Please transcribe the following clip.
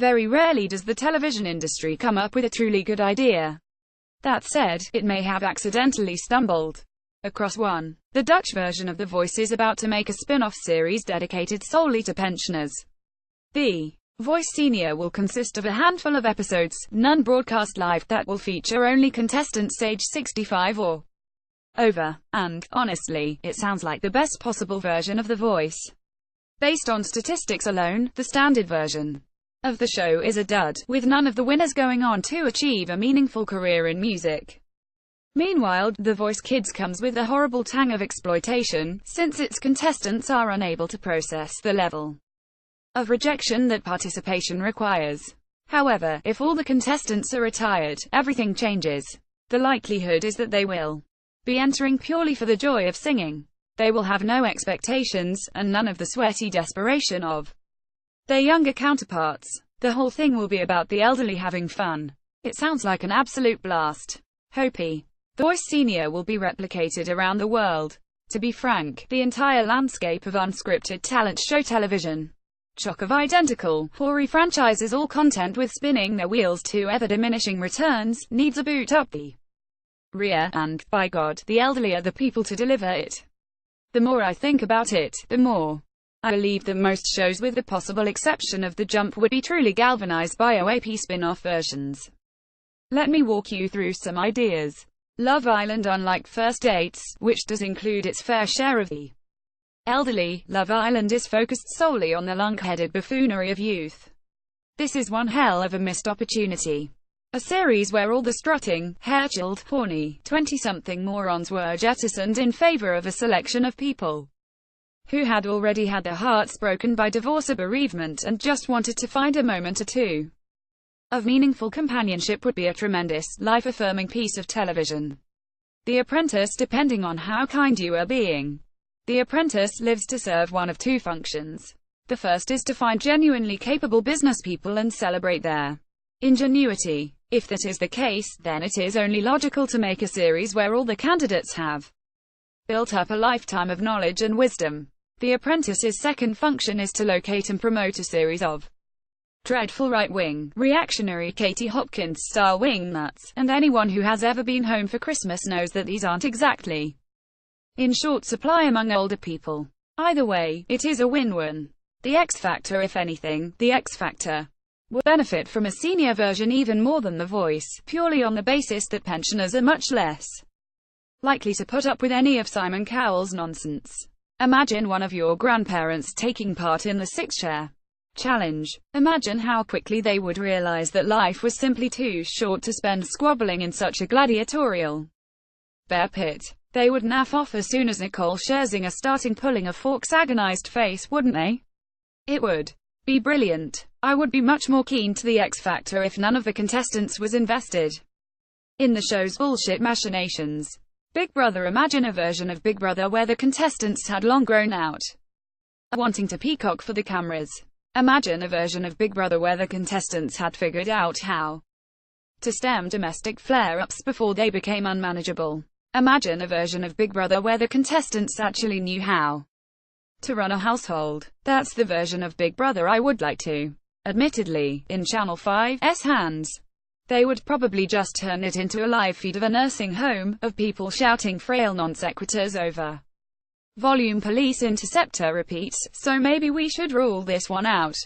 Very rarely does the television industry come up with a truly good idea. That said, it may have accidentally stumbled across one. The Dutch version of The Voice is about to make a spin-off series dedicated solely to pensioners. The Voice Senior will consist of a handful of episodes, none broadcast live, that will feature only contestants age 65 or over. And, honestly, it sounds like the best possible version of The Voice. Based on statistics alone, the standard version of the show is a dud, with none of the winners going on to achieve a meaningful career in music. Meanwhile, The Voice Kids comes with a horrible tang of exploitation, since its contestants are unable to process the level of rejection that participation requires. However, if all the contestants are retired, everything changes. The likelihood is that they will be entering purely for the joy of singing. They will have no expectations, and none of the sweaty desperation of their younger counterparts. The whole thing will be about the elderly having fun. It sounds like an absolute blast. Hopi. The Voice Senior will be replicated around the world. To be frank, the entire landscape of unscripted talent show television, chock of identical, hoary franchises, all content with spinning their wheels to ever-diminishing returns, needs a boot up the rear, and, by God, the elderly are the people to deliver it. The more I think about it, the more I believe that most shows, with the possible exception of The Jump, would be truly galvanized by OAP spin-off versions. Let me walk you through some ideas. Love Island. Unlike First Dates, which does include its fair share of the elderly, Love Island is focused solely on the lunk-headed buffoonery of youth. This is one hell of a missed opportunity. A series where all the strutting, hair-chilled, horny, 20-something morons were jettisoned in favor of a selection of people who had already had their hearts broken by divorce or bereavement and just wanted to find a moment or two of meaningful companionship would be a tremendous, life-affirming piece of television. The Apprentice. Depending on how kind you are being, The Apprentice lives to serve one of two functions. The first is to find genuinely capable businesspeople and celebrate their ingenuity. If that is the case, then it is only logical to make a series where all the candidates have built up a lifetime of knowledge and wisdom. The Apprentice's second function is to locate and promote a series of dreadful right-wing, reactionary Katie Hopkins-style wingnuts, and anyone who has ever been home for Christmas knows that these aren't exactly in short supply among older people. Either way, it is a win-win. The X Factor. If anything, The X Factor will benefit from a senior version even more than The Voice, purely on the basis that pensioners are much less likely to put up with any of Simon Cowell's nonsense. Imagine one of your grandparents taking part in the 6-chair challenge. Imagine how quickly they would realize that life was simply too short to spend squabbling in such a gladiatorial bear pit. They would naff off as soon as Nicole Scherzinger started pulling a fork's agonized face, wouldn't they? It would be brilliant. I would be much more keen to The X Factor if none of the contestants was invested in the show's bullshit machinations. Big Brother. Imagine a version of Big Brother where the contestants had long grown out wanting to peacock for the cameras. Imagine a version of Big Brother where the contestants had figured out how to stem domestic flare-ups before they became unmanageable. Imagine a version of Big Brother where the contestants actually knew how to run a household. That's the version of Big Brother I would like to. Admittedly, in Channel 5's hands, they would probably just turn it into a live feed of a nursing home, of people shouting frail non-sequiturs over volume. Police interceptor repeats, so maybe we should rule this one out.